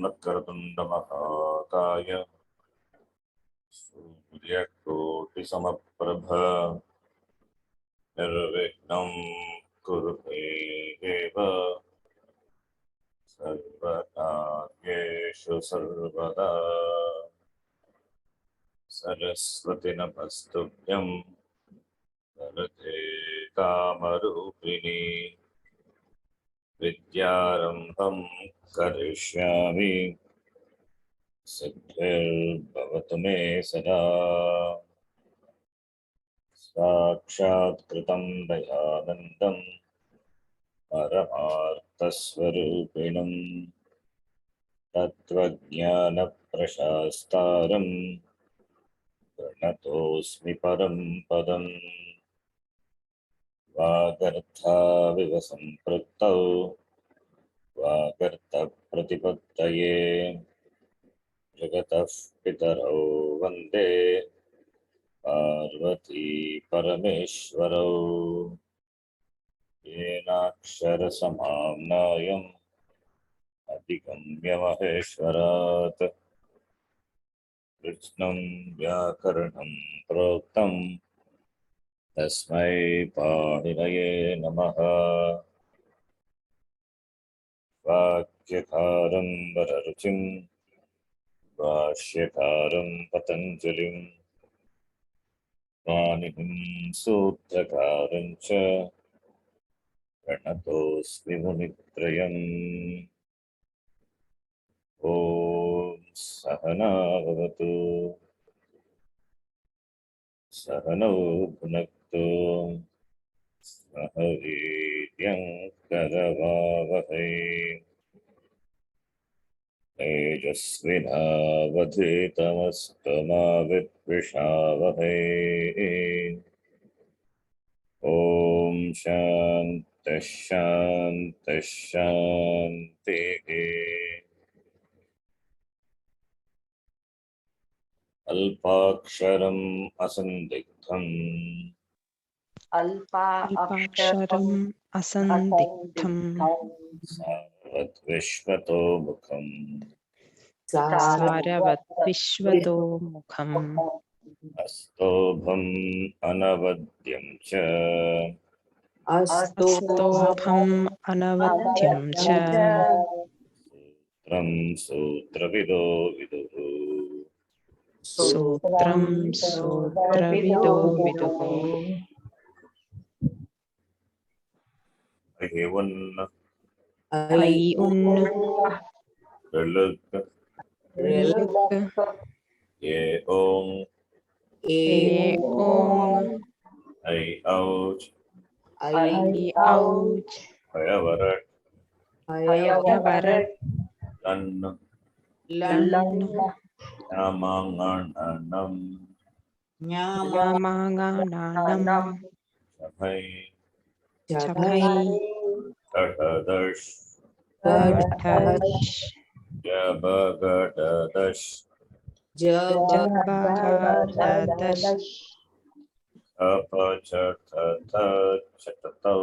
वक्रतुण्डमहाकाय सूर्यकोटिसमप्रभ निर्विघ्नं कुरु मे देव सर्वकार्येषु सर्वदा। सरस्वती नमस्तुभ्यं वरदे कामरूपिणी विद्यारम्भं करिष्यामि सिद्धिर्भवतु मे सदा। साक्षात्कृतं दयानन्दं परमार्थस्वरूपिणं तत्त्वज्ञानप्रशास्तारं प्रणतोऽस्मि परं पदम्। वागर्थाविव सम्पृक्तौ वागर्थप्रतिपत्तये जगतः पितरौ वन्दे पार्वती परमेश्वरौ। येनाक्षरसमाम्नायम् अधिगम्य महेश्वरात् कृष्णं व्याकरणं प्रोक्तं तस्मै पाणिनये नमः। वाक्यकारं वररुचिं भाष्यकारं पतञ्जलिं पाणिनिं सूत्रकारं च प्रणतोऽस्मि मुनित्रयम्। ॐ सहना भवतु सहनौ भुनक्तु सह वीर्यं करवावहै तेजस्विनावधीतमस्तु मा विद्विषावहै। ॐ शान्तिः शान्तिः शान्तिः। अल्पाक्षरम् असन्दिग्धम् अल्पाक्षरम् असन्दिग्धम् सारवद्विश्वतो मुखम् सारवद्विश्वतोमुखम् अस्तोभम् अनवद्यं च अस्तोभम् अनवद्यं च सूत्रं सूत्रविदो विदुः सूत्रं सूत्रविदो विदुः। अहिवन् ऐ उन् ऋलुक् ऋक् ये ओं ए ओङ् ऐ औच् ऐ औच् हयवरट् हयवरट् लन् लन् ञामाङाणनम् ञमाङाणानम् शफै चफै षडदश् षढ् जबगडदश् जबगदश् अपचटतौ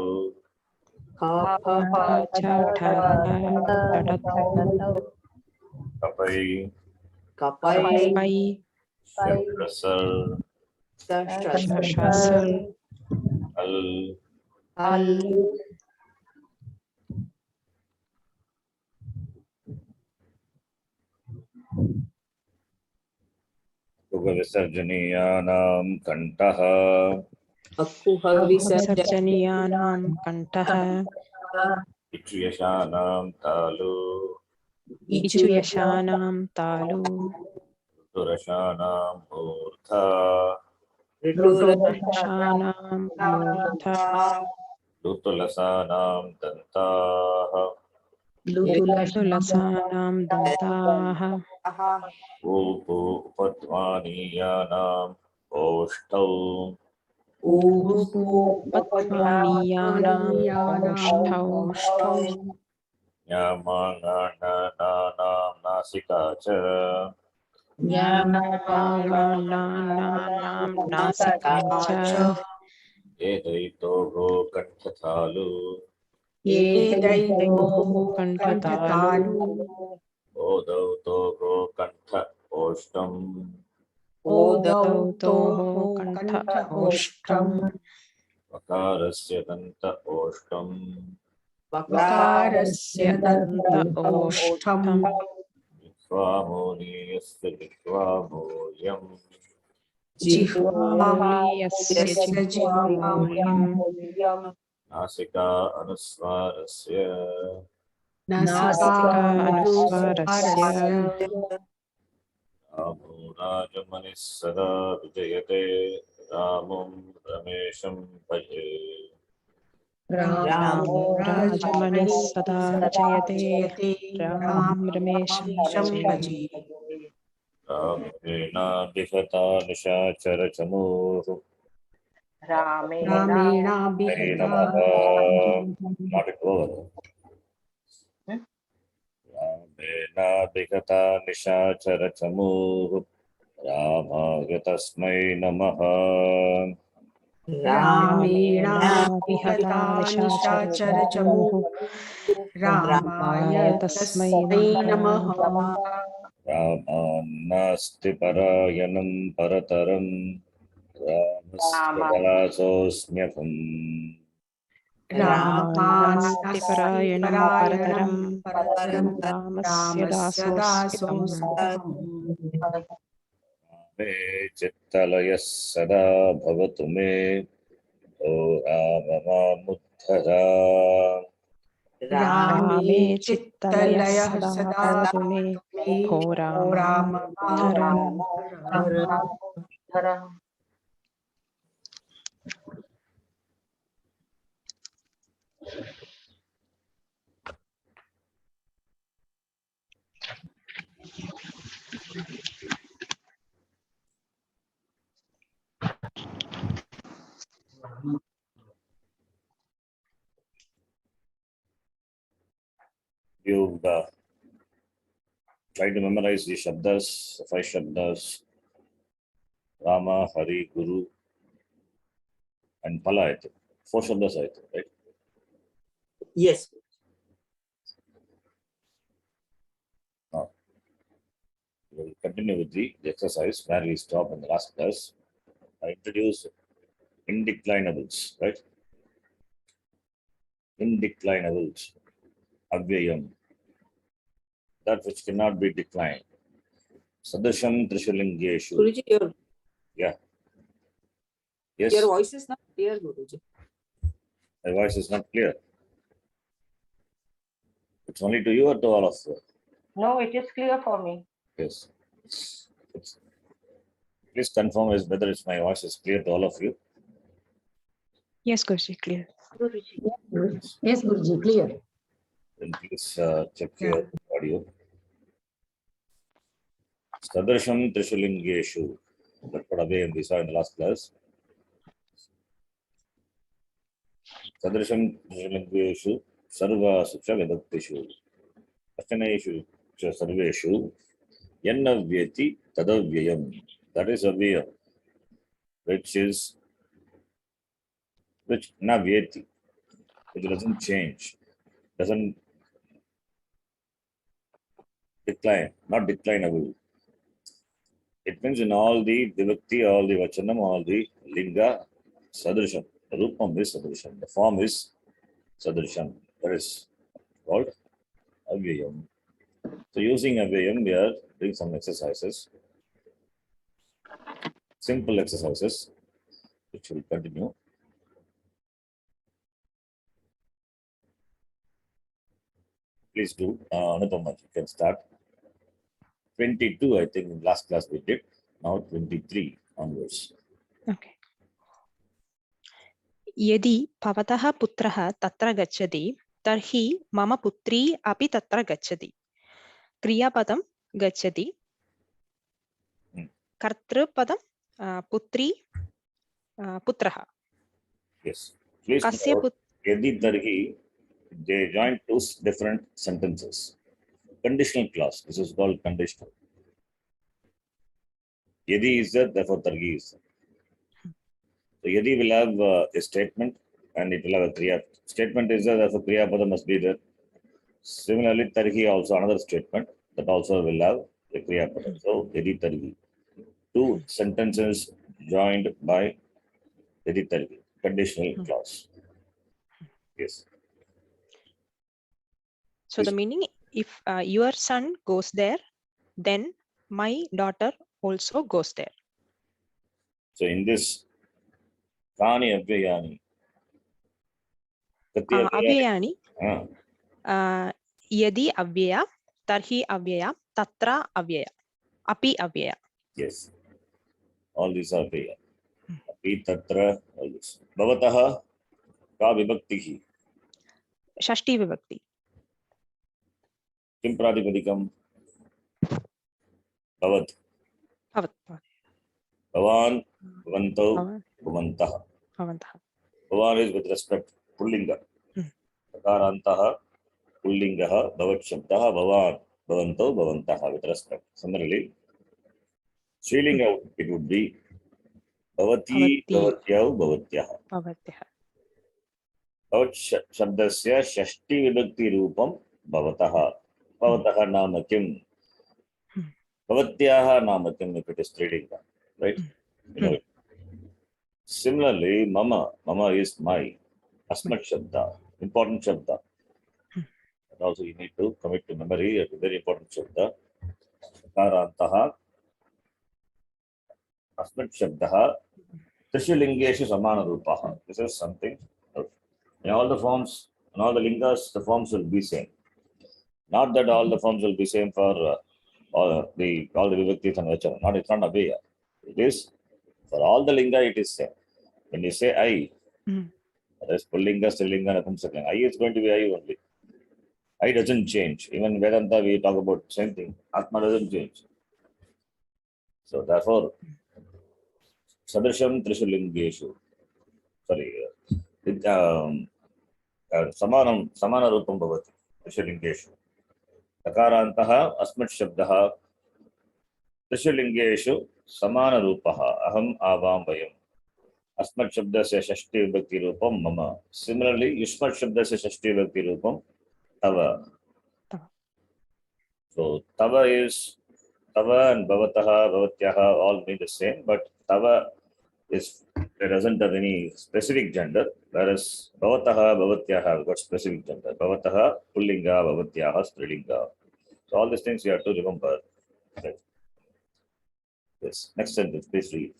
कपै कपै शप्रसर् शशसर् अल् अल् विसर्जनीयानां कण्ठः विसर्जनीयानां कण्ठः इक्षुयशानां तालु इचुयशानां तालु ऋतुरशानां मूर्धा ऋतुरक्षाणां मूर्धा ऋतुलसानां दन्ताः लुलसानां दन्ताः उपध्मानीयानाम् ओष्ठौ उपध्मानीयानाम् ओष्ठौ ञामाङाणनानां नासिका च ञमाङाणानां नासिका च एतैतोः कण्ठतालु एतयोः कण्ठतालु ओदौतोः कण्ठ ओष्ठम् ओदौतोः कण्ठ ओष्ठम् वकारस्य दन्त ओष्ठम् वकारस्य दन्त ओष्ठम् जिह्वामूलीयस्य जिह्वामूल्यम् जिह्वामूलीयस्य जिह्वामूल्यम् नासिका अनुस्वारस्य नासिका अनुस्वारस्य रामो राजमनिः सदा विजयते रामं रमेशं भजे रामो राजमनिः सदा विजयते रामं रमेशं भजे रामेणाभिहता निशाचरचमूः तस्मै नमः Not it over. रामेणाभिहता निशाचरचमूः रामाय तस्मै नमः रामेणाभिहता निशाचरचमूः रामाय तस्मै नमः रामान्नास्ति परायणं परतरं रामस्य दासोऽस्म्यहम् रामान्नास्ति परायणं परतरं रामस्य दासोऽस्म्यहम् मे चित्तलयः सदा भवतु मे ओ राम मामुद्धर रामे चित्तलयः सदा भवतु मे भो Ram मामुद्धर You've tried to memorize the shabdas, 5 shabdas, Rama, Hari, Guru, and Pala, I think. 4 shabdas, I think, right? Yes. Now, we will continue with the exercise where we stopped in the last class. I introduced indeclinables, right? Indeclinables, Avyayam, that which cannot be declined. Sadasham Trishalingeshu. Guruji, Yes, your voice is not clear, Guruji. my voice is not clear. It's only to you or to all of you? No, it is clear for me. Yes. Please confirm whether my voice is clear to all of you. Yes, Guruji, clear. Yes, Guruji, clear. Then please check your audio. Sadrasham Trishalingeshu. That's what Abhay we saw in the last class. Sadrasham Trishalingeshu Sarvasu cha Vedaktishu. Ashtaneshu cha Sarveshu Yannavyeti Tadavyayam. That is Avyayam, which Navyeti, which doesn't change, doesn't decline, not declinable. It means in all the vibhakti, all the vachanam, all the linga, sadrisham. The rupam is sadrisham. The form is sadrisham. That is called avyayam. So using avyayam, we are doing some exercises. Simple exercises, which will continue. Please do. Anupama, you can start. 22, I think, in last class we did. Now 23 onwards. Okay. यदि भवतः पुत्रः तत्र गच्छति तर्हि मम पुत्री अपि तत्र गच्छति. क्रियापदं गच्छति, कर्तृपदं पुत्री पुत्रः. Yes. Please note, yadi tarhi, they join 2 different sentences. Conditional clause. This is called conditional. Yadi is there, therefore tarhi is there. So yadi will have a statement and it will have a kriya. Statement is there, therefore kriya pada must be there. Similarly, tarhi also another statement. that also will have a Kriya Pada. So, Yadi Targi. Two sentences joined by Yadi Targi, conditional clause. Yes. So the meaning, if your son goes there, then my daughter also goes there. So, in this, Kani Avyayani. Kati Avyayani, Ah, yadi avyaya, tarhi avyaya, tatra avyaya, api avyaya. yes. All these are Vyaya. Api Tatra, all this. Bhavataha Ka Vibhaktihi. Shashti vibhakti. Kim Pratipadikam? Bhavat. Bhavat. Bhavan, Bhavantau, Bhavan. Bhavantaha. Bhavantah. Bhavan is with respect Pullinga. Akarantaha, Pullingaha, Bhavat Shabdaha, Bhavan, Bhavantau, Bhavantaha with respect. Similarly, Srilinga it would be Bhavati, Bhavati. Bhavatyau, Bhavatyaha. Bhavatyah. Bhavat Shabdasya Shashti Vibhakti Rupam Bhavataha. Bhavataha Nama Kim. Bhavatyaha Nama Kim if it is Srilinga. Right? You know it. Similarly, Mama is my. Asmat Shabda, important Shabda. And also you need to commit to memory, a very important Shabda. Akarantaha, Asmat Shabdaha, Trishulingeshu Samana Rupaha. This is something. In all the forms, in all the lingas, the forms will be same. Not that all the forms will be same for all the Vibhaktis and Vachana. Not, it's not Abheya. It is, for all the linga, it is same. When you say I, that is Pullinga, Strilinga, Napumsaklinga, I is going to be I only. I doesn't change. Even Vedanta, we talk about same thing. Atma doesn't change. So therefore, Sadrisham Trishulingeshu. Sorry, Samana Rupam Bhavati. Trishulingeshu. Akarantaha Asmat Shabdaha Trishulingeshu Samana Rupaha Aham Avam Vayam. Asmat Shabdasya Shashti Vibhakti Rupam Mama. Similarly, Yushmat Shabdasya Shashti Vibhakti Rupam Tava. So Tava is Tava and Bhavataha, Bhavatyaha all mean the same, but Tava is, it doesn't have any specific gender, whereas Bhavataha, Bhavatyaha have got specific gender. Bhavataha, Pullinga, Bhavatyaha, Strilinga. So all these things you have to remember. Right. Yes. Next sentence, please read.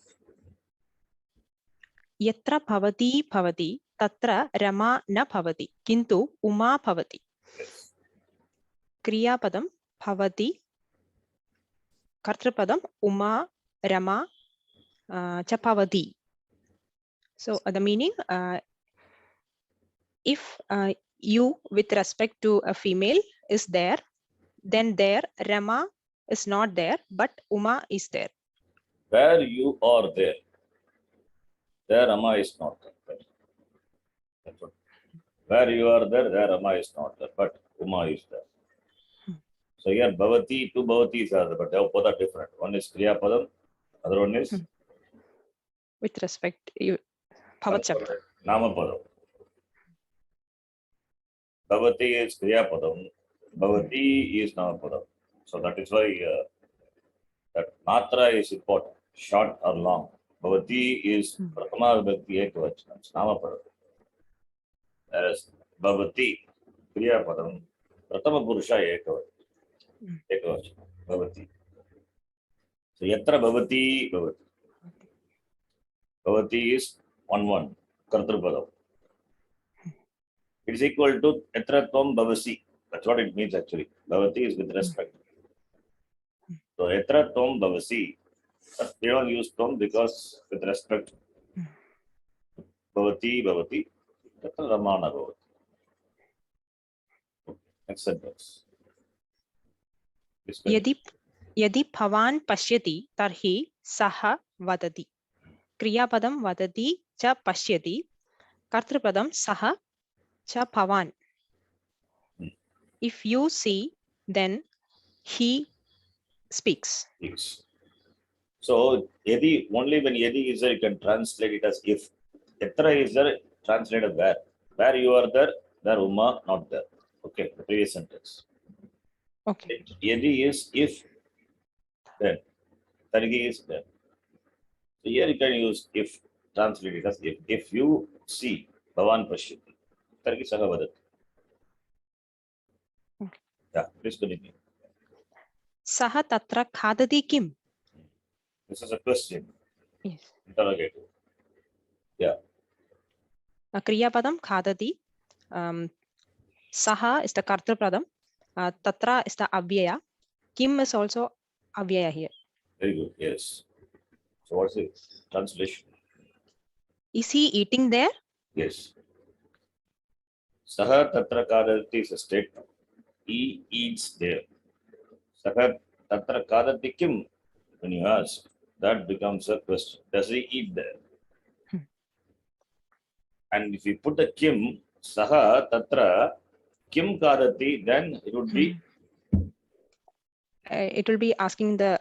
Yatra bhavati bhavati, tatra rama na bhavati, kintu uma bhavati. Yes. Kriyapadam bhavati, kartrapadam uma, rama, cha bhavati. So the meaning, if you with respect to a female is there, then there Rama is not there, but Uma is there. Where you are there Rama is not there. That's what. Where you are there Rama is not there, but Uma is there. So here Bhavati, two Bhavatis are there, but they both are different. One is Kriya Padam, other one is With respect, you Bhavat Shabda. Nama Padam. Bhavati is Kriya Padam, Bhavati is Nama Padam. So that is why that Matra is important, short or long. Bhavati is Prathama Vibhakti Ekavachana, it's Nama Padam. Whereas Bhavati, Kriya Padam, Prathama Purusha Ekavachana, Bhavati. So Yatra Bhavati, Bhavati. Bhavati is 1-1, Kartrupadam. It is equal to Yatra Tvam Bhavasi. That's what it means actually. Bhavati is with respect. So Yatra Tvam Bhavasi. We don't use Tvam because with respect. Bhavati, Bhavati. Yatra Ramana Bhavati. Next sentence. Yadi bhavan pashyati, tarhi saha vadati. Kriyapadam vadati cha pashyati, kartrapadam saha cha bhavan. If you see, then he speaks. Yes. So Yadi, only when Yadi is there, you can translate it as if. Yatra is there, translated where. Where you are there Uma not there. Okay, the previous sentence. Okay. Yadi is if, then. Targi is then. So here you can use if, translate it as if. If you see Bhavan Pashyati, Targi Saha Vadat. Okay. Yeah, please continue. Saha tatra khadati kim? This is a question, Yes. interrogative. Kriya padam khadati. Saha is the karta padam. Tatra is the avyaya. Kim is also avyaya here. Very good, yes. So what's the translation? Is he eating there? Yes. Saha Tatra Kadati is a statement. He eats there. Saha Tatra Kadati Kim? When you ask, that becomes a question. Does he eat there? Hmm. And if you put the Kim, Saha Tatra Kim Kadati, then it would be It will be asking the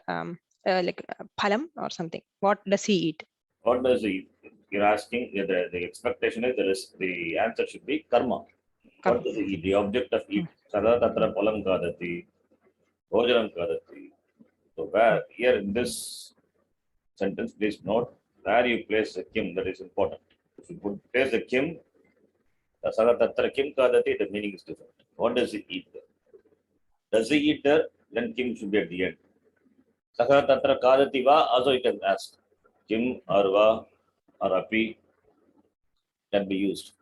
phalam or something. What does he eat? what does he eat? You're asking, the expectation is the answer should be karma. What does he eat? The object of eat. Saha Tatra Palam Kadati, Bhojanam Kadati. So where here in this sentence, please note where you place the kim, that is important. If you place the kim, Saga Tatra Kim Kadati, the meaning is different. What does he eat there? Does he eat there? Then kim should be at the end. Saga Tatra Kadati Va, also you can ask. Kim or Va or Api can be used.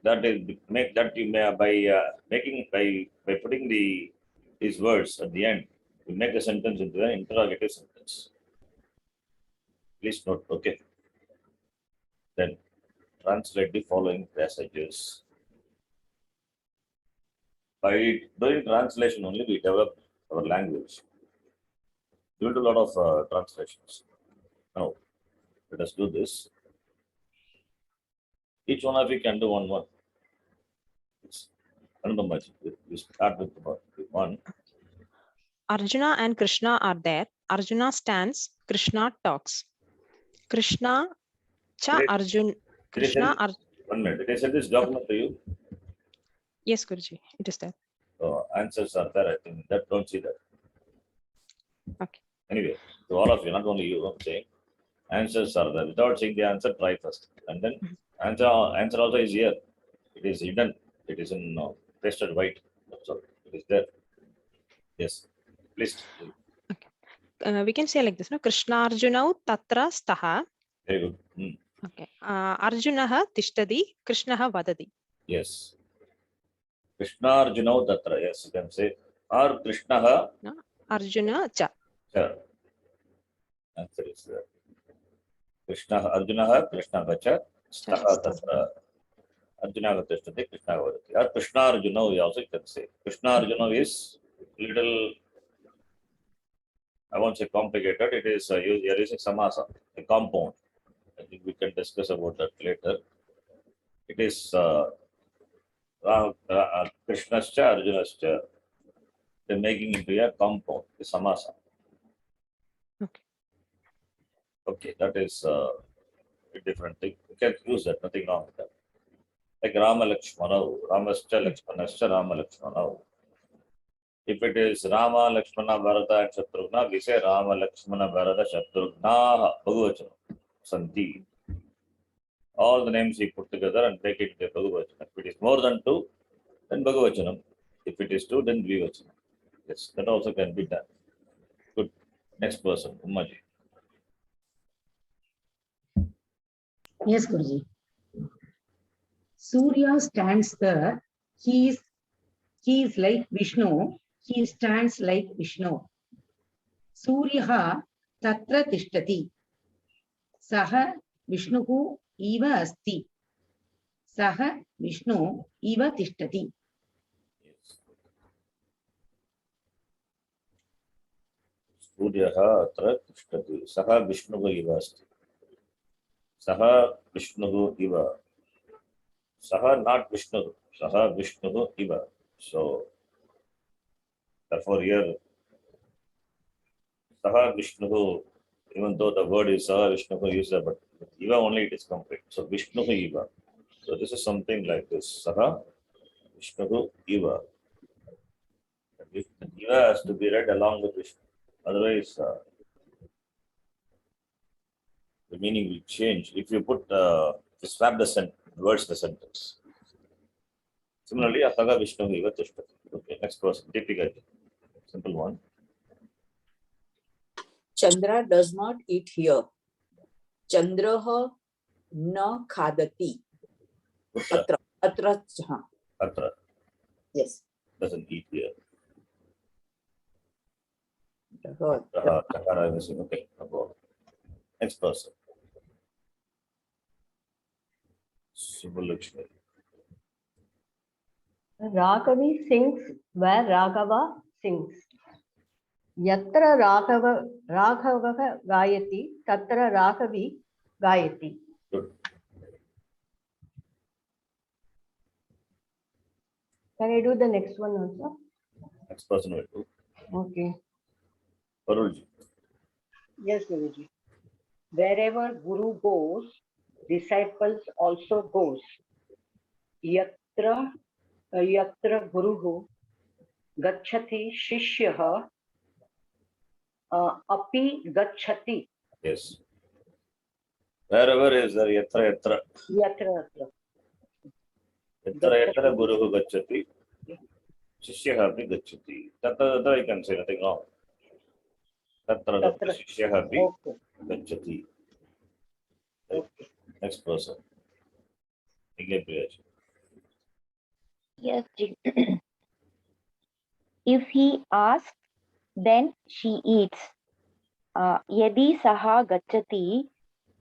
That is make that you may by putting these words at the end, you make the sentence into an interrogative sentence. Please note, okay. Then translate the following passages. By doing translation only, we develop our language. We will do a lot of translations. Now, let us do this. Each one of you can do one. It's another much. We start with one. Arjuna and Krishna are there. Arjuna stands. Krishna talks. Krishna cha Did I- Arjun. Did I Krishna. send, 1 minute. Did I send this document to you? Yes, Guruji. It is there. Answers are there. I think that don't see that. Okay. Anyway, to all of you, not only you, I'm saying answers are there. Without seeing the answer, try first, and then answer also is here. It is hidden. It is in pasted white. That's all. It is there. Yes. Please. We can say like this, no? Krishna Arjunau tatra staha. Very good. Okay. Arjunaha tishtadi. Krishnaha vadadi. Yes. Krishna Arjuna Tatra. Yes, you can say. Or Krishna Arjuna cha. Answer is there. Krishna Arjuna Krishna Gacha. Staha Tatra. Arjuna Gatashtate Krishna Vadati. Or Krishna Arjuna, we also can say. Krishna Arjuna is little, I won't say complicated. It is you're using samasa, a compound. I think we can discuss about that later. It is Krishnascha, Arjunascha. They're making into a compound, the samasa. Okay. Okay, that is a different thing. You can use that, nothing wrong with that. Like Rama Lakshmana, Ramascha Lakshmanascha Rama Lakshmana. If it is Rama, Lakshmana, Bharata, and Shatrughna, we say Rama, Lakshmana, Bharata, Shatrughna, Bhagavachana, Santi. All the names we put together and make it into Bhagavachana. If it is more than 2, then Bhagavachanam. If it is 2, then Dvivachanam. Yes, that also can be done. Good. Next person, Ummaji. Yes, Guruji. Surya stands there. He is like Vishnu. He stands like Vishnu. Suryaha tatra tishtati. Saha Vishnuhu iva asti. Saha Vishnu iva tishtati. Yes. Suryaha atra tishtati. Saha Vishnuhu iva asti. Saha Vishnuhu iva. Saha not Vishnu. Saha Vishnuhu iva. So, therefore here, Saha Vishnuhu, even though the word is Saha Vishnuhu is there, but Iva only it is complete. So Vishnuhu Iva. So this is something like this. Saha Vishnuhu Iva. If the Jiva has to be read along with Vishnu. Otherwise, the meaning will change. If you put, swap the words, the sentence. Similarly, Ataga Vishnu Iva Tishtati. Okay, next person. Deepika. Simple one. Chandra does not eat here. Chandraha na khadati. Putra. Atra. Atra Yes. doesn't eat here. Good. Takara is missing. Okay, no problem. Next person. Subbalakshmi. Raghavi sings where Raghava sings. Yatra Raghava Gayati, Tatra Raghavi Gayati. Good. Can I do the next one also? Next person will do. Okay. Parulji. Yes, Guruji. Wherever Guru goes, disciples also goes. Yatra Guruhu gacchati shishyaha api gacchati. Yes. Wherever is there, yatra yatra. Yatra. Yatra yatra guruhu gacchati. Shishyaha api gacchati. Tatra tatra you can say nothing wrong. Tatra tatra shishyaha api Okay. gacchati. Right. Next person. Igay Priyaji. Yes, Ji. If he asks, then she eats. Yadi saha gachati,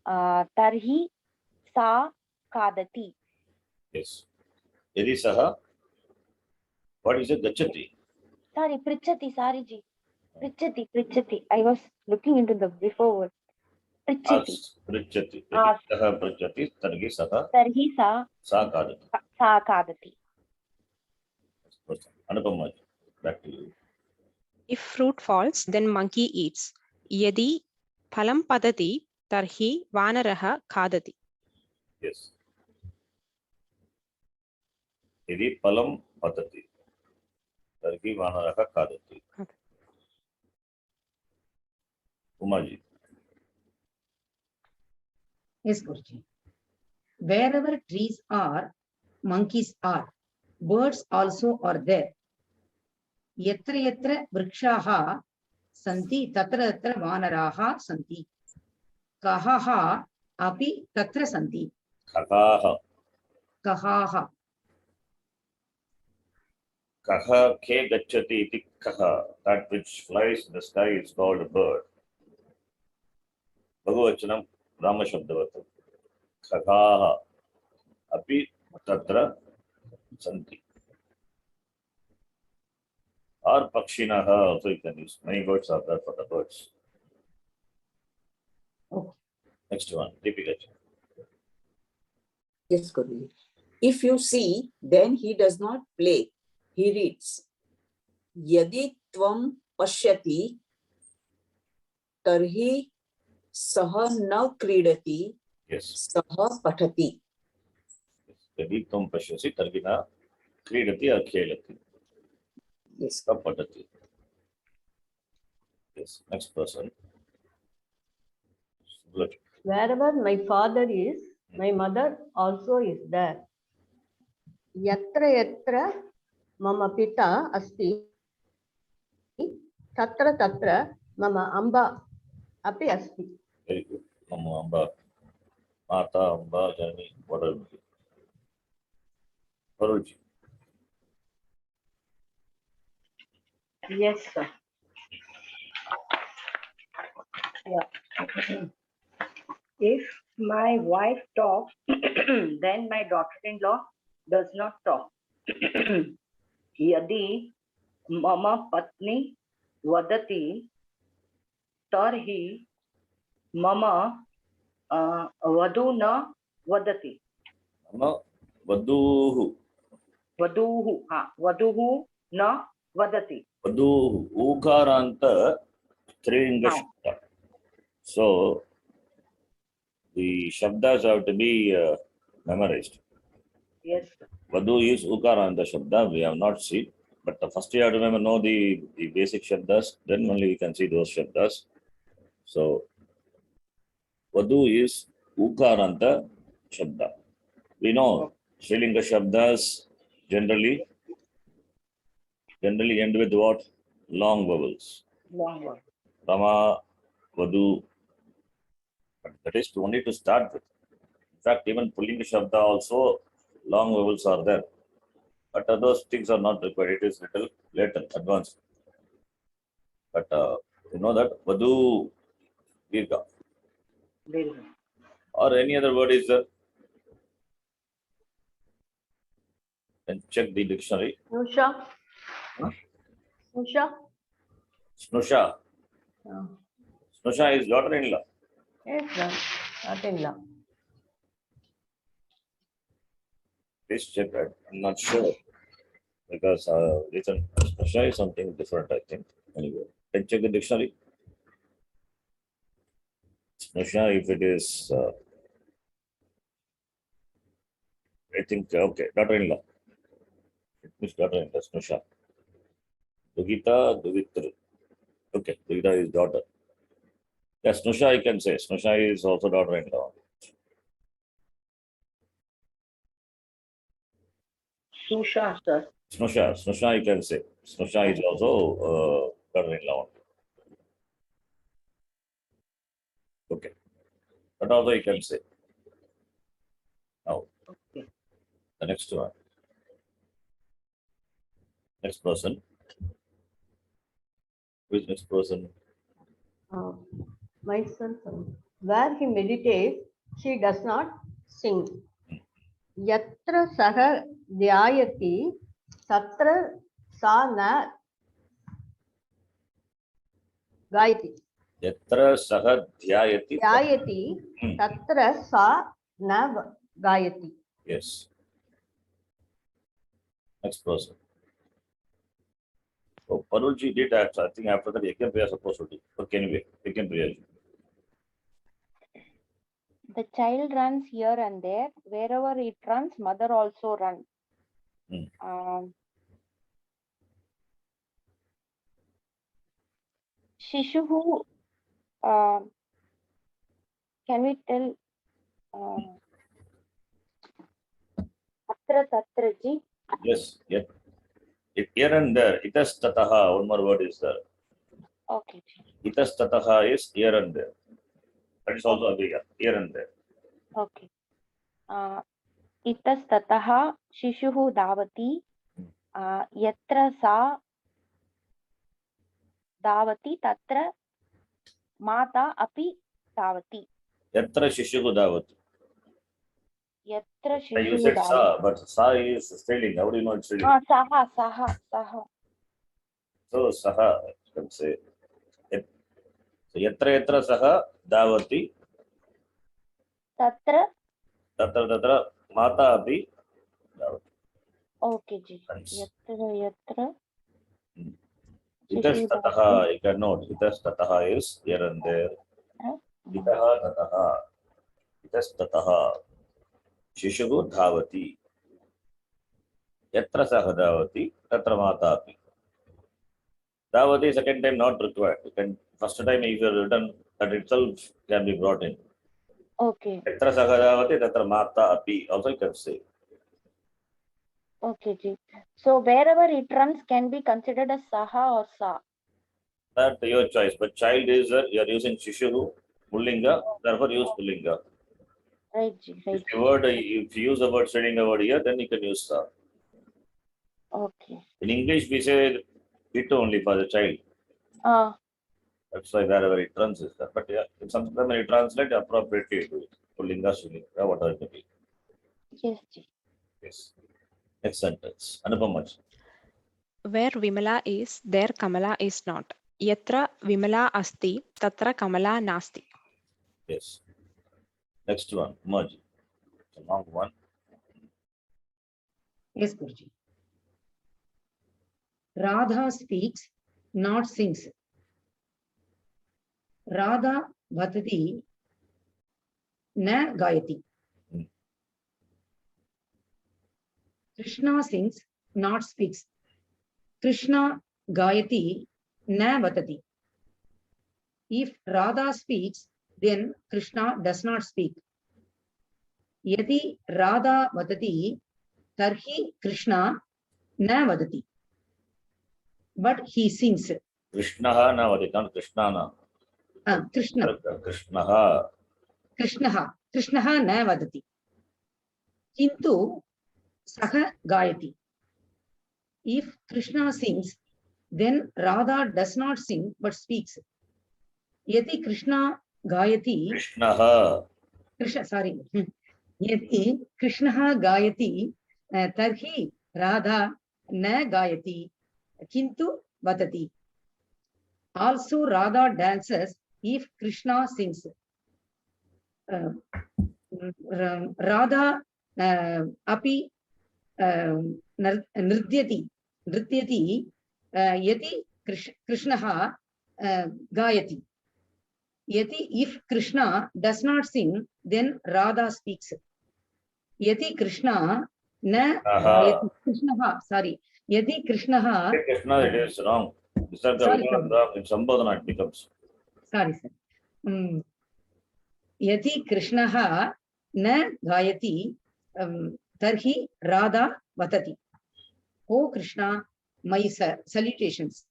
tarhi sa kadati. Yes. Yadi saha. What is it? Gacchati. Sorry, prichati, sorry, Ji. Prichati. I was looking into the before word. Prichati. Prichati. As. Saha prichati. Targi saha. Tarhi sa Kadati. kadati. Anupama, back to you. If fruit falls, then monkey eats. Yadi phalam padati, tarhi vanaraha khadati. Yes. Yadi palam patati. Tarhi vanaraha kadati. Umaji. Yes, Guruji. Wherever trees are, monkeys are. Birds also are there. Yatra yatra vrikshaha santi, tatra tatra vanaraha santi. Kahaha api tatra santi. Kakaha. Kahaha. Kaha ke gacchati iti kaha. That which flies in the sky is called a bird. Bhagavachanam Rama Shabdavatam. Kakaha api tatra santi. Or pakshinaha also you can use. Many words are there for the birds. Okay. Next one, Deepika. Yes, Guruji. If you see, then he does not play. He reads. Yadi tvam pashyati, tarhi saha na kridati, Yes. saha patati. Yadi tvam pashyasi targina kridati or khelati. Yes. Patati. Yes. Next person. Wherever my father is, my mother also is there. Yatra mama pita asti, tatra mama amba api asti. Very good. Mama Amba, Mata Amba, Janani, whatever. Parulji. Yes, sir. Yeah. If my wife talks, then my daughter-in-law does not talk. Yadi mama patni vadati, tarhi mama vadu na vadati. Mama Vaduhu. Vaduhu na vadati. Vaduhu. Ukaranta Trilinga Shabda. So the Shabdas have to be memorized. Yes, sir. Vadu is Ukaranta Shabda. We have not seen. But first you have to remember, know the basic shabdas, then only we can see those shabdas. So, Vadu is Ukaranta Shabda. We know Srilinga Shabdas generally end with what? Long vowels. Long one. Rama, Vadu. But that is only to start with. In fact, even Pullinga Shabda also, long vowels are there. But those things are not required. It is little later, advanced. But you know that Vadu Virga Very good. or any other word is there. Then check the dictionary. Snusha. Huh? Snusha. Snusha. Yeah. Snusha is daughter-in-law. Yes, sir. Not-in-law. Please check that. I'm not sure. Because written Snusha is something different, I think. Anyway, then check the dictionary. Snusha, if it is, I think, okay, daughter-in-law. It means daughter-in-law, Snusha. Dugita, Dugitru. Okay, Dugita is daughter. Yes, Snusha I can say. Snusha is also daughter-in-law. Susha, sir. Snusha I can say. Snusha is also daughter-in-law. Okay. But also you can say. Now, Okay. the next one. Next person. Who is next person? My son, where he meditates, he does not sing. Yatra saha dhyayati, tatra sa na gayati. Yatra saha dhyayati. Dhyayati, Hmm. tatra sa na gayati. Yes. Next person. So Parulji did that. I think after that Yajna Priya supposed to do. Okay, anyway, Yajna Priya. The child runs here and there. Wherever it runs, mother also runs. Shishuhu, can we tell? Atra tatra ji. Yes, yet. Here and there, itas tataha, one more word is there. Okay. Itas tataha is here and there. That is also Abhiya, here and there. Okay. Itas tataha shishuhu davati. Yatra sa davati tatra mata api davati. Yatra Shishuhu Davati. Yatra You shishuhu said davati. Sa, but Sa is striling. How do you know it's striling? Saha. So Saha, you can say. So Yatra Saha Davati. Tatra. Mata Api Davati. Okay, ji. Nice. Yatra. Itas Tataha, you can note. Itas Tataha is here and there. Itaha Tataha. Itas Tataha. Shishuhu Dhavati. Yatra Saha Davati. Tatra Mata Api. Davati second time not required. You can first time if you have written that itself can be brought in. Okay. Yatra Saha Davati. Tatra Mata Api. Also you can say. Okay, ji. So wherever it runs can be considered as Saha or Sa. That your choice. But child is you are using Shishuhu, Pullinga, therefore use Pullinga. Right, ji. Right. If you use the word studying the word here, then you can use Sa. Okay. In English, we say it only for the child. That's why wherever it runs is there. But yeah, sometimes when you translate appropriately, you do it. Pullinga, Srilinga, whatever it may be. Yes, ji. Yes. Next sentence. Anupama. Where Vimala is, there Kamala is not. Yatra Vimala asti, tatra Kamala nasti. Yes. Next one. Merge. It's a long one. Yes, Guruji. Radha speaks, not sings. Radha Bhatati na Gayati. Krishna sings, not speaks. Krishna gayati na vatati. If Radha speaks, then Krishna does not speak. Yadi Radha vadati, tarhi Krishna na vadati. But he sings. Krishnaha na vadati, not Krishnana. Krishna. Krishnaha. Krishnaha na vadati. Kintu saha gayati. If Krishna sings, then Radha does not sing but speaks. Yadi Krishna gayati. Krishnaha. Sorry. Yadi Krishnaha gayati, tarhi Radha na gayati. Kintu vatati. Also, Radha dances if Krishna sings. Radha api nrityati yati Krishnaha gayati. Yati, if Krishna does not sing, then Radha speaks. Yati Krishna na gayati. Krishnaha, sorry. Yati Krishnaha. Krishna, it is wrong. Sorry, in Sambodhana it becomes. Sorry, sir. Yati Krishnaha na gayati, tarhi Radha vatati. Oh Krishna, my salutations.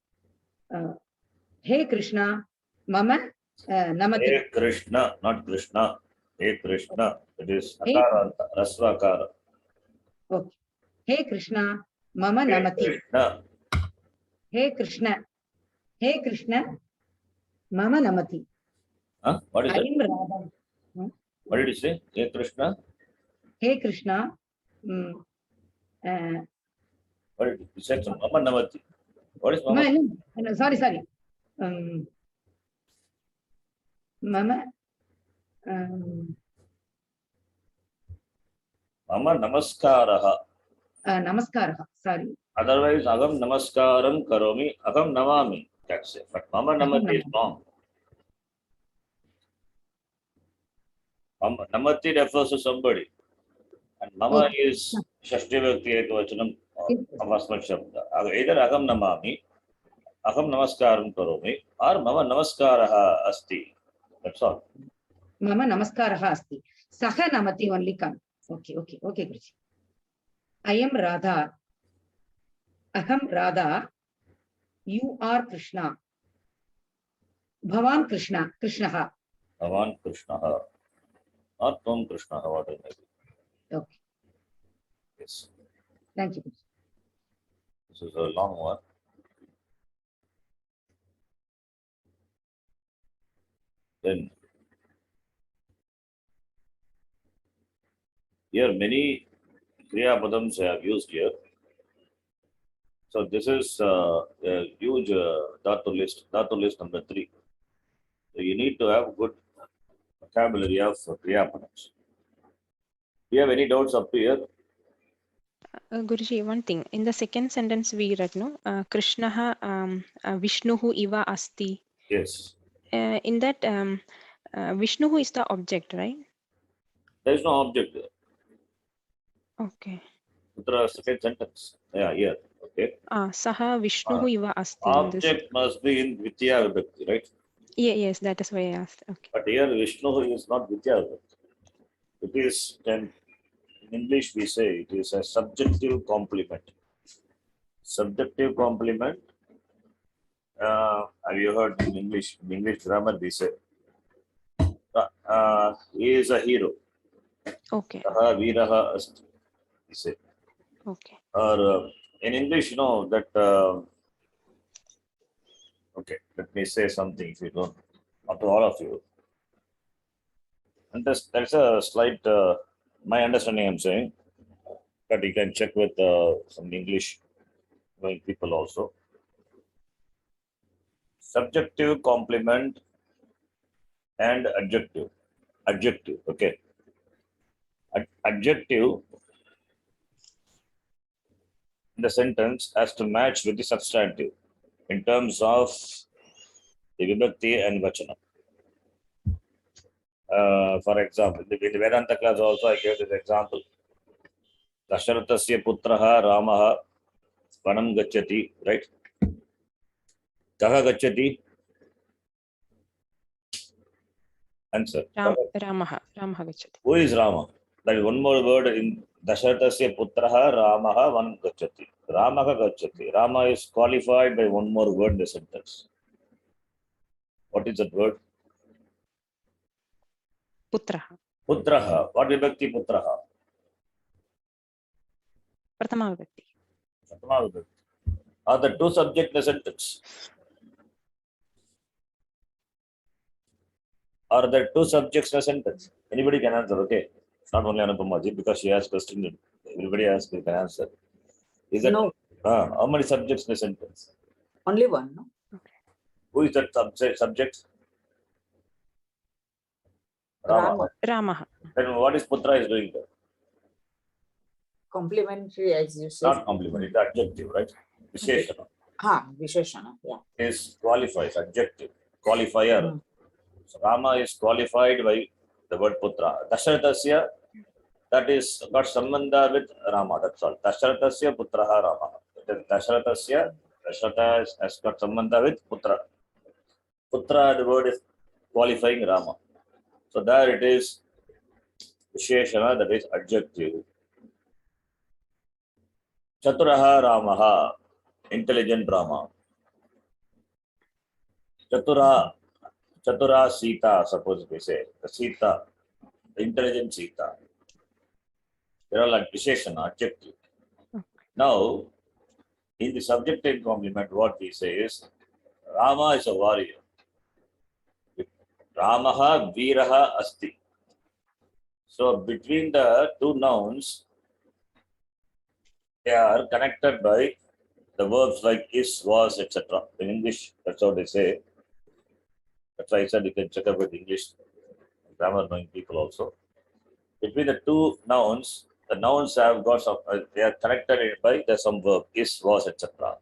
Hey Krishna, mama namati. Hey Krishna, not Krishna. Hey Krishna, it is akara, rasva akara. Okay. Hey Krishna, mama namati. Krishna. Hey Krishna. Hey Krishna, mama namati. Huh? What is I that? am Radha. What did you say? Hey Krishna? Hey Krishna. What did you say? Mama Namati. What is Mama? No, sorry. Mama. Mama Namaskaraha. Namaskaraha. Sorry. Otherwise, Agam Namaskaram Karomi, Agam Namami. That's it. But Mama Namati is wrong. Mama Namati refers to somebody. And Mama is Shashti Vyakti Ekavachanam Avasmat Shabda. Either Agam Namami, Agam Namaskaram Karomi, or Mama Namaskaraha Asti. That's all. Mama Namaskaraha asti. Saha namati only come. Okay, Guruji. I am Radha. Aham Radha. You are Krishna. Bhavan Krishna. Krishnaha. Bhavan Krishnaha. Not Tom Krishnaha, what I mean. Okay. Yes. Thank you. This is a long one. Then here many Kriya Padams I have used here. So this is a huge Dhatu list number 3. So you need to have good vocabulary of Kriya Padams. Do you have any doubts up to here? Guruji, one thing. In the second sentence we read, no? Krishnaha Vishnuhu iva asti. Yes. In that, Vishnuhu is the object, right? There is no object there. Okay. Second sentence. Yeah, here. Okay. Saha Vishnuhu iva asti. Object must be in Vitya Vibhakti, right? Yeah, yes, that is why I asked. Okay. But here Vishnu is not Vitya Vibhakti. It is, in English we say, it is a subjective complement. Subjective complement. Have you heard in English grammar we say, he is a hero. Okay. Veeraha asti, we say. Okay. Or in English, you know that. Okay, let me say something if you don't, not to all of you. And there's a slight, my understanding I'm saying, but you can check with some English knowing people also. Subjective complement and adjective. Adjective, okay. Adjective in the sentence has to match with the substantive in terms of the vibhakti and vachana. For example, in the Vedanta class also I gave this example. Dasharathasya putraha Ramaha Vanam gacchati, right? Kaha gacchati? Answer. Ramah gachati. Who is Rama? That is one more word in Dasharathasya putraha Ramaha vanam gacchati. Ramaha gacchati. Rama is qualified by one more word in the sentence. What is that word? Putraha. Putraha. What vibhakti putraha? Prathama vibhakti. Pratama vibhakti. Are the two subjects in the sentence? Are there two subjects in a sentence? Anybody can answer, okay? It's not only Anupamaji, because she has question. Everybody else can answer. Is that No, how many subjects in a sentence? only one. No? Who is that subject? Rama. Ramah. Then what is Putra is doing there? Complementary, as you said. Not complement, it's adjective, right? Visheshana Visheshana. Yeah. is qualifies, adjective, qualifier. Hmm. So Rama is qualified by the word Putra. Dasharathasya, that is got sambandha with Rama, that's all. Dasharathasya putraha Rama. Dasharathasya, Dasharatha has got sambandha with Putra. Putra, the word is qualifying Rama. So there it is Visheshana, that is adjective. Chaturaha Ramaha, intelligent Rama. Chatura Sita, suppose we say, the Sita, the intelligent Sita. They are like Visheshana, adjective. Now, in the subjective complement, what we say is, Rama is a warrior. Ramaha Veeraha Asti. So, between the two nouns, they are connected by the verbs like is, was, etc. In English, that's what they say. That's why I said you can check up with English grammar knowing people also. Between the two nouns, the nouns have got some, they are connected by the some verb, is, was, etc.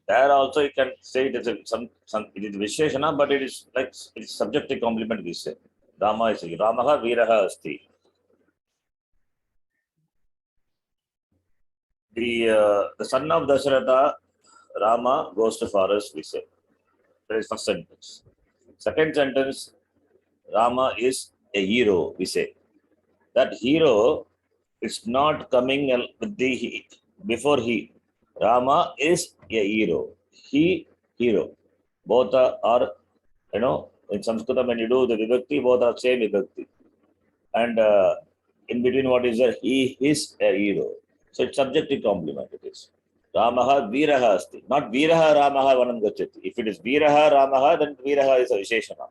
There also you can say it is it is Visheshana, but it is like it's subjective complement we say. Rama is Ramaha Veeraha Asti. The son of Dasharatha, Rama goes to forest, we say. That is first sentence. Second sentence, Rama is a hero, we say. That hero is not coming with the he, before he. Rama is a hero. He, hero. Both are, in Sanskrit when you do the vibhakti, both are same vibhakti. And in between what is there? He is a hero. So it's subjective complement it is. Ramaha Veeraha Asti. Not Veeraha Ramaha Vanam Gacchati. If it is Veeraha Ramaha, then Veeraha is a Visheshana.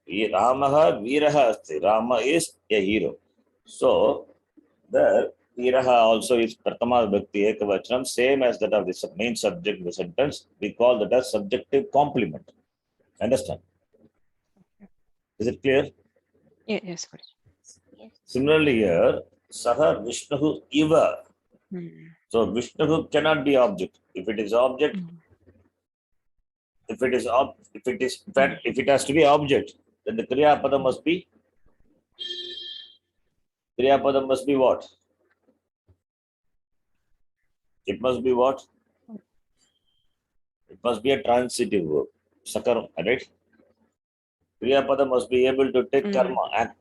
Ramaha Veeraha Asti. Rama is a hero. So there Veeraha also is Pratama Vibhakti Ekavachanam, same as that of the main subject of the sentence. We call that as subjective complement. Understand? Is it clear? Yes, got it. Yes. Similarly here, Saha Vishnu Iva. So Vishnu cannot be object. If it is object, if it has to be object, then the Kriya Padam must be what? It must be what? It must be a transitive verb. Sakar, right? Kriya Padam must be able to take karma, act.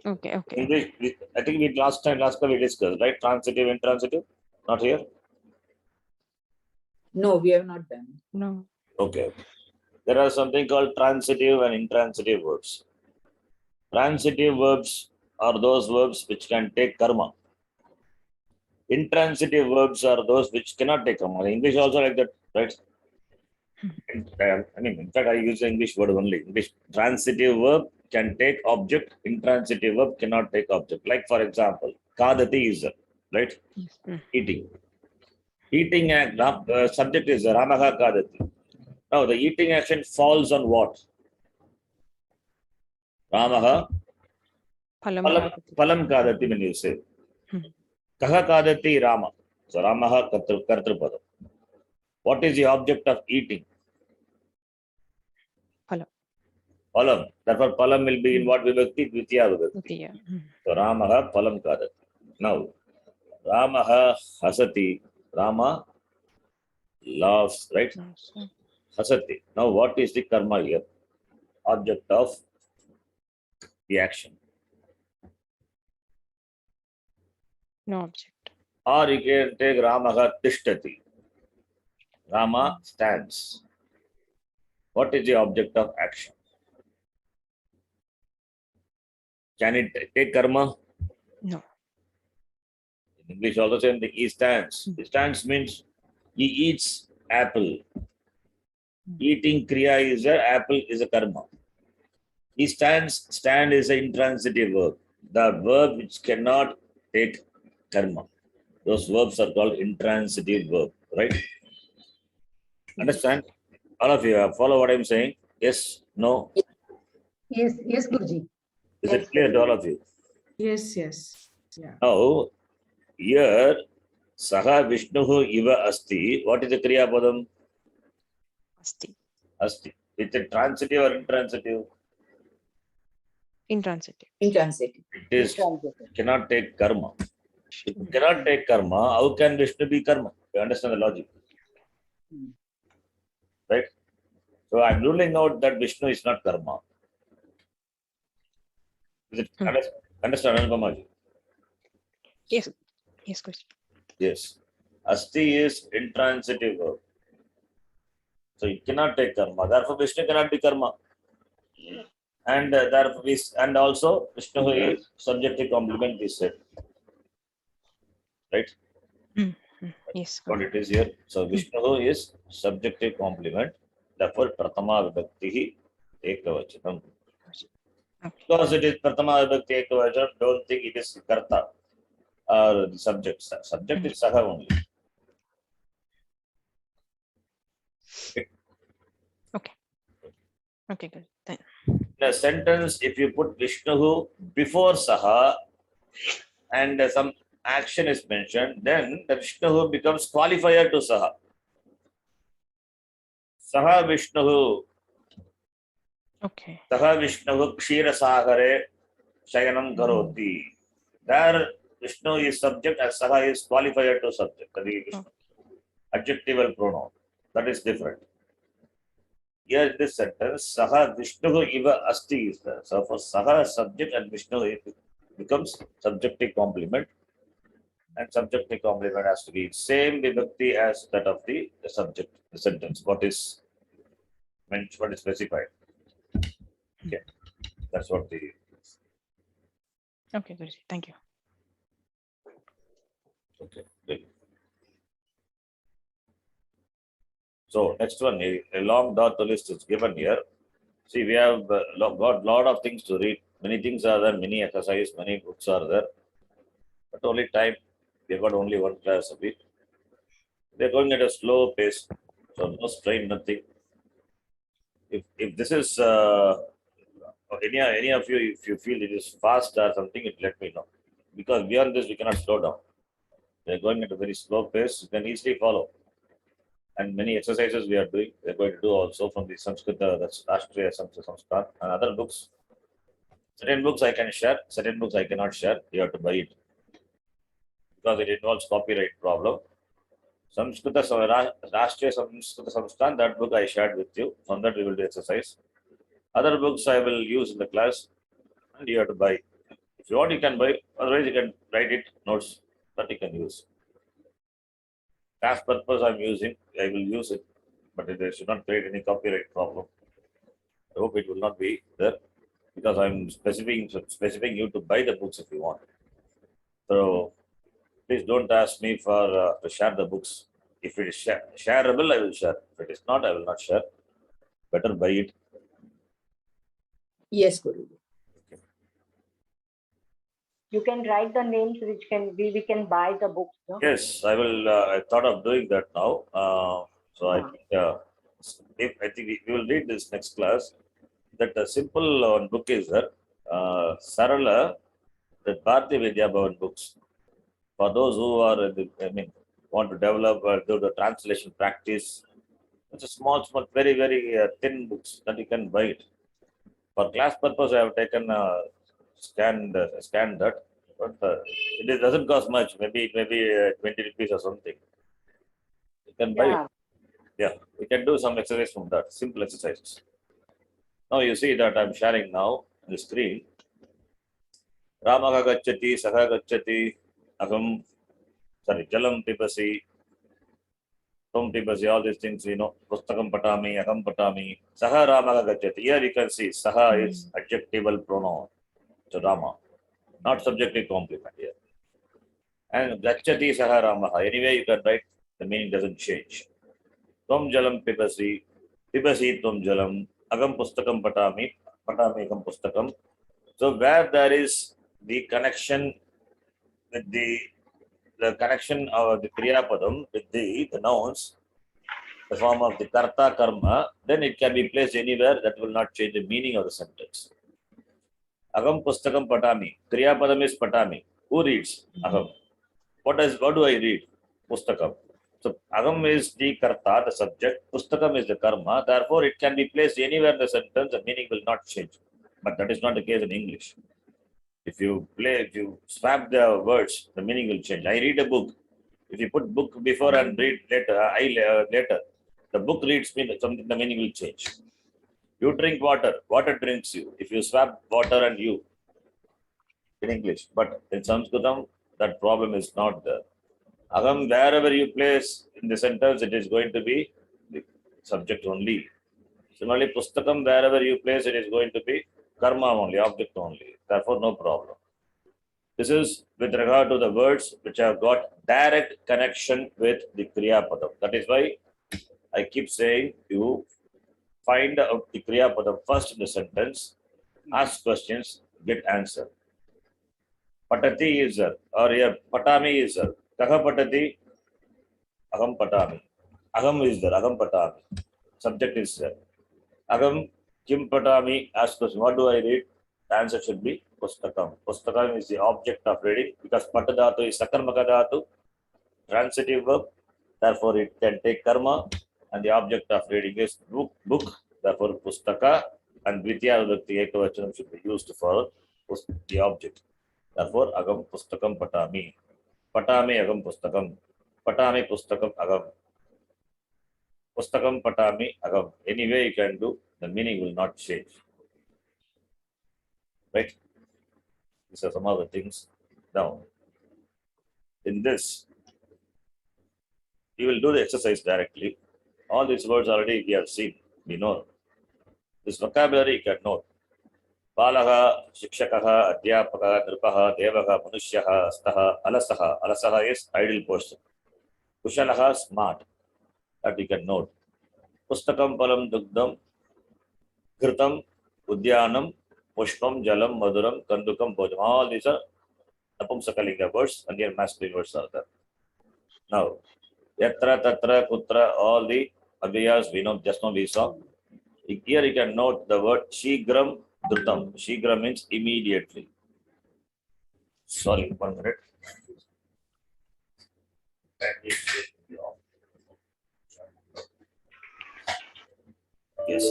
Okay. English, I think last time we discussed, right? Transitive, intransitive. Not here. No, we have not done. No. Okay. There are something called transitive and intransitive verbs. Transitive verbs are those verbs which can take karma. Intransitive verbs are those which cannot take karma. English also like that, right? In fact, I use the English word only. English transitive verb can take object. Intransitive verb cannot take object. Like for example, kadati is right? Eating. Eating subject is Ramaha kadati. Now the eating action falls on what? Ramaha palam kadati when you say. Kaha kadati Rama. So Ramaha kartrupada. What is the object of eating? Palam. Therefore, palam will be in what vibhakti? Dvitiya vibhakti. So Ramaha palam kadati. Now, Ramaha hasati. Rama laughs, right? Hasati. Now, what is the karma here? Object of the action. No object. Or you can take Ramaha Tishtati. Rama stands. What is the object of action? Can it take karma? No. In English, also same thing. He stands. He stands means he eats apple. Eating kriya is a apple is a karma. He stands. Stand is an intransitive verb. The verb which cannot take karma. Those verbs are called intransitive verb, right? Understand? All of you follow what I'm saying? Yes? No? Yes, Guruji. Is it clear to all of you? Yes, yes. Yeah. Now, here, Saha Vishnuhu Iva Asti. What is the Kriya Padam? Asti. Asti. It's a transitive or intransitive? Intransitive. Intransitive. It is cannot take karma. If it cannot take karma, how can Vishnu be karma? You understand the logic? Right? So I'm ruling out that Vishnu is not karma. Is it understand Anupamaji? Yes. Yes, Guruji. Yes. Asti is intransitive verb. So it cannot take karma. Therefore, Vishnu cannot be karma. And therefore, and also Vishnu is subjective complement is said. Right? Yes. What it is here. So Vishnu is subjective complement. Therefore, Pratama Vibhakti Ekavachanam. Okay. Because it is Pratama Vibhakti Ekavachanam, don't think it is Karta or the subject. Subject is Saha only. Okay, good. Then. In a sentence, if you put Vishnu before Saha and some action is mentioned, then the Vishnu becomes qualifier to Saha. Saha Vishnu, Okay. Saha Vishnu Kshira Sagare Shayanam Karoti. There Vishnu is subject and Saha is qualifier to subject. The adjectival pronoun. That is different. Here in this sentence, Saha Vishnu Iva Asti is there. So for Saha subject and Vishnu becomes subjective complement. And subjective complement has to be same vibhakti as that of the subject, the sentence. What is mentioned, what is specified. Okay. That's what the Okay, Guruji. Thank you. okay. Good. So next one, a long dot list is given here. See, we have got lot of things to read. Many things are there, many exercises, many books are there. But only time, we have got only one class a week. We are going at a slow pace, so no strain, nothing. If this is any of you, if you feel it is fast or something, let me know. Because beyond this, we cannot slow down. We are going at a very slow pace. You can easily follow. And many exercises we are doing, we are going to do also from the Sanskrita, that's Rashtriya Samskar, and other books. Certain books I can share, certain books I cannot share. You have to buy it because it involves copyright problem. Rashtriya Samskrita Samskar, that book I shared with you. From that we will do exercise. Other books I will use in the class, and you have to buy. If you want, you can buy. Otherwise, you can write it notes that you can use. Class purpose I'm using, I will use it, but it should not create any copyright problem. I hope it will not be there because I'm specifying you to buy the books if you want. So please don't ask me for to share the books. If it is shareable, I will share. If it is not, I will not share. Better buy it. Yes, Guru. You can write the names which we can buy the books. No? Yes, I will. I thought of doing that now. So I think we will read this next class. That a simple one book is there. Sarala, the Bharati Vidya Bhavan books. For those who are, want to develop or do the translation practice, it's a small, very thin books that you can buy it. For class purpose, I have taken scanned that, but it doesn't cost much. Maybe 20 rupees or something. You can buy it. Yeah. Yeah, we can do some exercise from that, simple exercises. Now you see that I'm sharing now on the screen. Ramaha gacchati, Saha gacchati, Aham, sorry, Jalam pipasi, Tom pipasi, all these things, Pustakam patami, Aham patami, Saha Ramaha gacchati. Here you can see Saha is adjectival pronoun to Rama, not subjective complement here. And gacchati Saha Ramaha. Anyway, you can write, the meaning doesn't change. Tom Jalam pipasi, pipasi Tom Jalam, Agam Pustakam patami, patami Agam Pustakam. So where there is the connection with the connection of the Kriya Padam with the nouns, the form of the Karta Karma, then it can be placed anywhere that will not change the meaning of the sentence. Agam Pustakam Patami. Kriya Padam is Patami. Who reads? Agam. What do I read? Pustakam. So Agam is the Karta, the subject. Pustakam is the Karma. Therefore, it can be placed anywhere in the sentence, the meaning will not change. But that is not the case in English. If you swap the words, the meaning will change. I read a book. If you put book before and read later, later, the book reads me, something, the meaning will change. You drink water, water drinks you. If you swap water and you in English, but in Sanskritam, that problem is not there. Agam, wherever you place in the sentence, it is going to be the subject only. Similarly, Pustakam, wherever you place, it is going to be karma only, object only. Therefore, no problem. This is with regard to the words which have got direct connection with the Kriya Padam. That is why I keep saying you find out the Kriya Padam first in the sentence, ask questions, get answer. Patati is there, or here Patami is there. Kaha Patati? Agam Patami. Agam is there, Agam Patami. Subject is there. Agam Kim Patami, ask question, what do I read? The answer should be Pustakam. Pustakam is the object of reading because Patadatu is Sakarmaka Dhatu, transitive verb. Therefore, it can take karma, and the object of reading is book. Therefore, Pustaka and Dvitiya Vibhakti Ekavachanam should be used for the object. Therefore, Agam Pustakam Patami. Patami Agam Pustakam. Patami Pustakam Agam. Pustakam Patami Agam. Any way you can do, the meaning will not change. Right? These are some of the things. Now, in this, you will do the exercise directly. All these words already we have seen, we know. This vocabulary you can note. Balaha, Shikshakaha, Adhyapaka, Nripaha, Devaha, Manushyaha, Astaha, Alasaha. Alasaha is idle person. Kushalaha, smart. That you can note. Pustakam Palam Dugdam, Kritam, Udyanam, Pushpam, Jalam, Maduram, Kandukam, Bojam. All these are Napumsakalinga words and their masculine words are there. Now, Yatra, Tatra, Kutra, all the Avyas we know, just now we saw. Here you can note the word Shigram Drutam. Shigram means immediately. Sorry, 1 minute. Yes.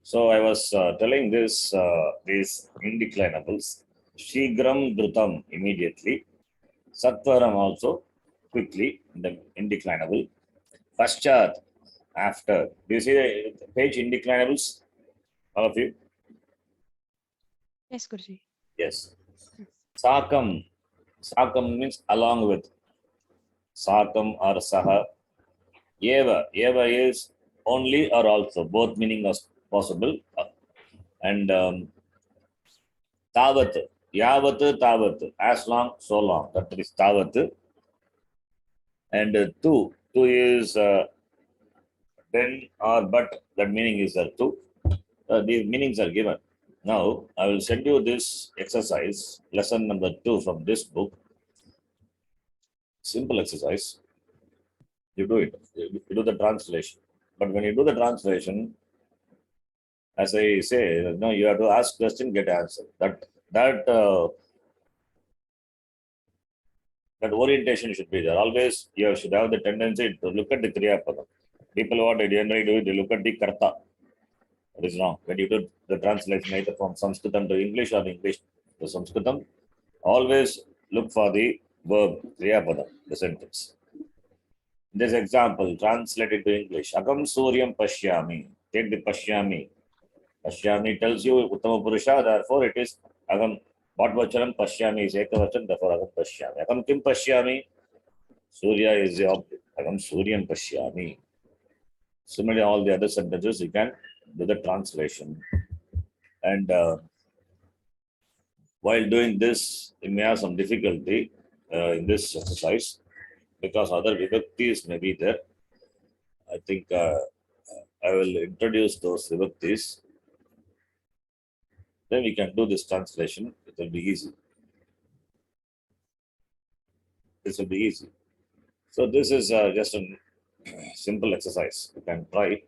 So I was telling these indeclinables. Shigram Drutam immediately. Satvaram also quickly, the indeclinable. Paschat, after. Do you see the page indeclinables? All of you? Yes, Guruji. Yes. Sakam. Sakam means along with. Sakam or Saha. Eva. Eva is only or also. Both meaning is possible. And Tavat. Yavat, Tavat. As long, so long. That is Tavat. And tu. Tu is then or but. That meaning is there too. These meanings are given. Now, I will send you this exercise, lesson number 2 from this book. Simple exercise. You do it. You do the translation. But when you do the translation, as I say, you have to ask question, get answer. That orientation should be there. Always you should have the tendency to look at the Kriya Padam. People what they generally do, they look at the karta. That is wrong. When you do the translation either from Sanskritam to English or English to Sanskritam, always look for the verb, Kriyapadam, the sentence. In this example, translate it to English. Agam Suryam Pashyami. Take the Pashyami. Pashyami tells you Uttama Purusha, therefore it is Agam. What Vachanam? Pashyami is Ekavachan, therefore Agam Pashyami. Agam Kim Pashyami? Surya is the object. Agam Suryam Pashyami. Similarly, all the other sentences you can do the translation. And while doing this, you may have some difficulty in this exercise because other vibhaktis may be there. I think I will introduce those vibhaktis. Then we can do this translation. It will be easy. This will be easy. So this is just a simple exercise. You can try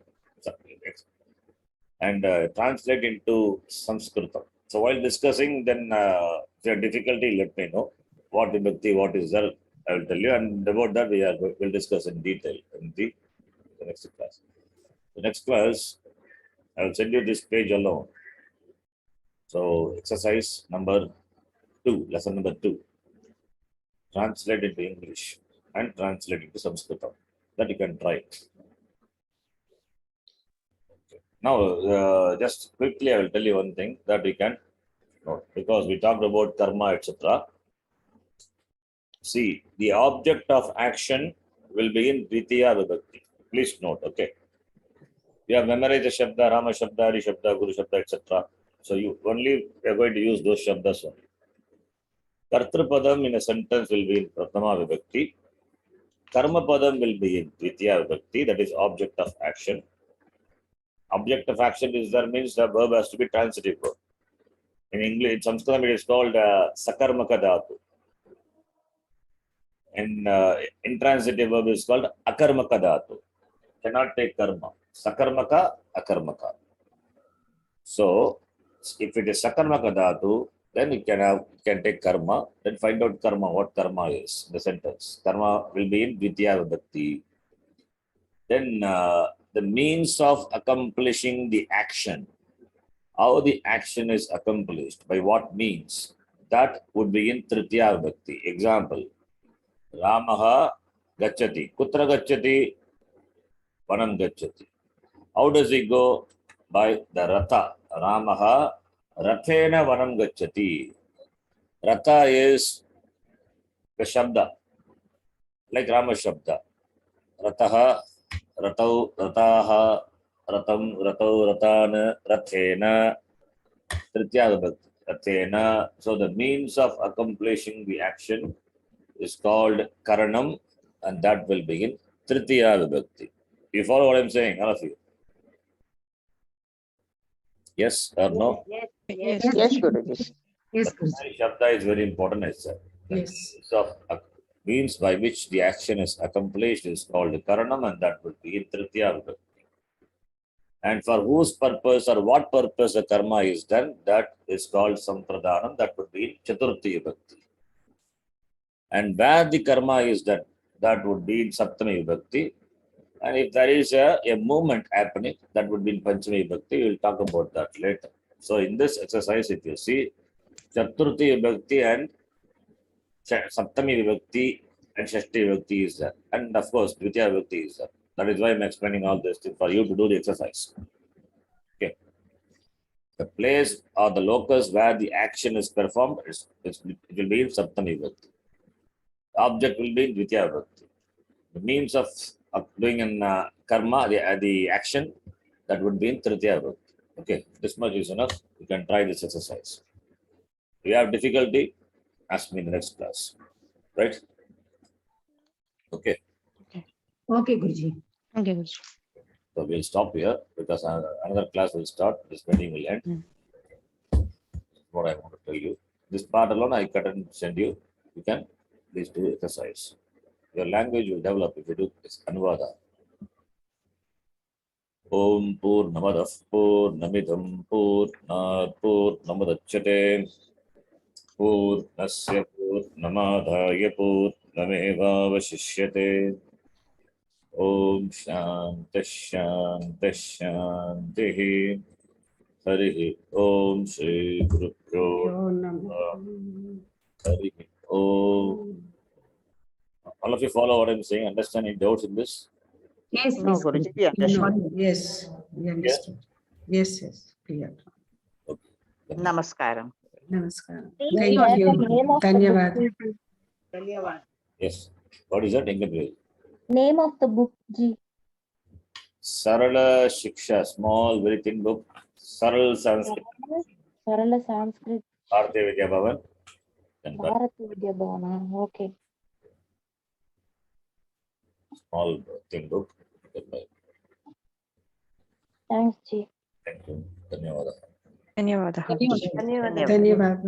and translate into Sanskritam. So while discussing, then if you have difficulty, let me know what vibhakti, what is there. I will tell you, and about that we'll discuss in detail in the next class. The next class, I will send you this page alone. So exercise number 2, lesson number 2. Translate into English and translate into Sanskritam. That you can try. Now, just quickly, I will tell you one thing that we can note because we talked about karma, etc. See, the object of action will be in Dvitiya Vibhakti. Please note, okay? You have memorized the Shabda, Rama Shabda, Hari Shabda, Guru Shabda, etc. So you only are going to use those Shabdas only. Kartrapadam in a sentence will be in Pratama Vibhakti. Karma Padam will be in Dvitiya Vibhakti, that is object of action. Object of action is there means the verb has to be transitive verb. In English, in Sanskrit, it is called Sakarmaka Dhatu. In intransitive verb is called Akarmaka Dhatu. Cannot take karma. Sakarmaka, Akarmaka. So, if it is Sakarmaka Dhatu, then it can take karma. Then find out karma, what karma is, the sentence. Karma will be in Dvitiya Vibhakti. Then the means of accomplishing the action, how the action is accomplished, by what means, that would be in Tritiya Vibhakti. Example, Ramaha Gacchati. Kutra Gacchati? Vanam Gacchati. How does he go? By the Ratha. Ramaha Rathena Vanam Gacchati. Ratha is the Shabda, like Rama Shabda. Rataha, Ratau, Rataha, Ratam, Ratau, Ratana, Rathena, Tritiya Vibhakti. Rathena. So the means of accomplishing the action is called Karanam, and that will begin Tritiya Vibhakti. You follow what I'm saying, all of you? Yes or no? Yes, Yes. yes. Guruji. Yes, Guruji. Shabda is very important, I said. Yes. So means by which the action is accomplished is called Karanam, and that would be in Tritiya Vibhakti. And for whose purpose or what purpose the karma is done, that is called Sampradhanam, that would be in Chaturthi Vibhakti. And where the karma is done, that would be in Saptami Vibhakti. And if there is a movement happening, that would be in Panchami Vibhakti. We'll talk about that later. So in this exercise, if you see, Chaturthi Vibhakti and Saptami Vibhakti and Shashti Vibhakti is there. And of course, Dvitiya Vibhakti is there. That is why I'm explaining all this thing for you to do the exercise. Okay. The place or the locus where the action is performed, it will be in Saptami Vibhakti. The object will be in Dvitiya Vibhakti. The means of doing an karma, the action, that would be in Tritiya Vibhakti. Okay, this much is enough. You can try this exercise. If you have difficulty, ask me in the next class. Right? Okay. Okay, Guruji. Okay, Guruji. So we'll stop here because another class will start. This meeting will end. What I want to tell you. This part alone I cut and send you. You can please do exercise. Your language will develop if you do this Anuvada. Om Purnamadah Purnamidam Purnat Purnamudachyate Purnasya Purnamadhaya Purnamevavashishyate Om Shanti Shanti Shanti. Hari Om Shri Guru Yo Namo. Hari Om. All of you follow what I'm saying? Understand any doubts in this? Yes, No, yes, Guruji, Guruji. understood. Yes, we understood. Yes, yes, clear. Namaskaram. Namaskaram. Please Thank share you. the name of the Dhanyavad. book. Yes. What is that? English? Name of the book, Ji. Sarala Shiksha, small, very thin book. Saral Sanskrit, Sarala Sanskrit, Bharatiya Vidya Bhavan. And that Bharati Vidya Bhavana. Okay. small, thin book. Thanks, Ji. Thank you. Dhanyawada. ಧನ್ಯವಾದः. ಧನ್ಯವಾದ. Dhanyavad.